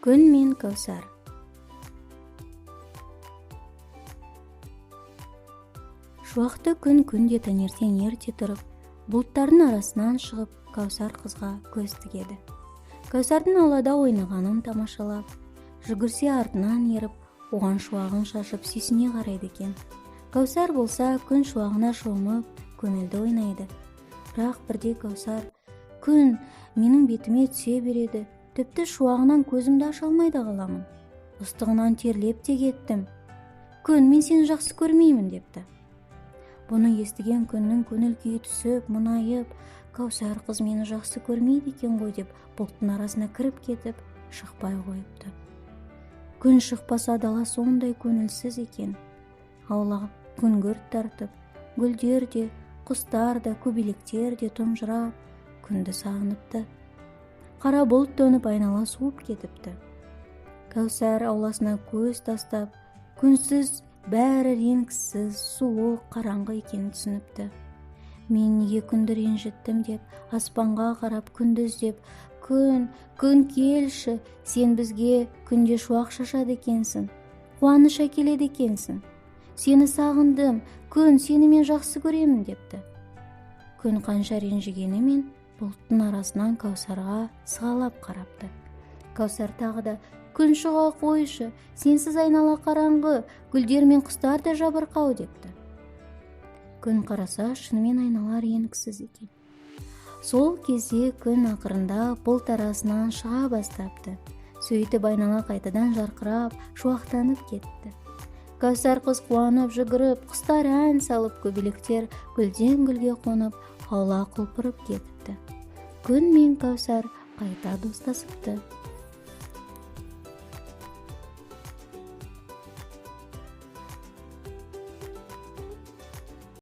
Күн мен Кәусар. Шуақты күн күнде таңертең ерте тұрып, бұлттардың арасынан шығып, Кәусар қызға көз тігеді. Кәусардың аулада ойнағанын тамашалап, жүгірсе артынан еріп, оған шуағын шашып сүйсіне қарайды екен. Кәусар болса күн шуағына шомып, көңілді ойнайды. Бірақ бірде Кәусар, күн менің бетіме түсе береді, тіпті шуағынан көзімді аша алмай да қаламын. Ыстығынан терлеп те кеттім. Күн, мен сені жақсы көрмеймін депті. Бұны естіген күннің көңіл күйі түсіп, мұңайып, Кәусар қыз мені жақсы көрмейді екен ғой деп, бұлттың арасына кіріп кетіп, шықпай қойыпты. Күн шықпаса дала сондай көңілсіз екен. Аула күңгірт тартып, гүлдер де, құстар да, көбелектер де тұнжырап, күнді сағыныпты. Қара бұлт төніп айнала суып кетіпті. Кәусар ауласына көз тастап, күнсіз, бәрі реңсіз, суық, қараңғы екенін түсініпті. Мен неге күнді ренжіттім деп, аспанға қарап күнді іздеп, күн келші, сен бізге күнде шуақ шашады екенсің, қуаныш әкеледі екенсің. Сені сағындым, күн, сені мен жақсы көремін депті. Күн қанша ренжігенімен бұлттың арасынан Кәусарға сығалап қарапты. Кәусар тағы да, күн шыға қойшы, сенсіз айнала қараңғы, гүлдер мен құстар да жабырқау депті. Күн қараса, шынымен айнала реңсіз екен. Сол кезде күн ақырында бұлт арасынан шыға бастапты. Сөйтіп айнала қайтадан жарқырап, шуақтанып кетті. Кәусар қыз қуанып жүгіріп, құстар ән салып, көбелектер гүлден гүлге қонып, аула құлпырып кетіпті. Күн мен Кәусар қайта достасыпты.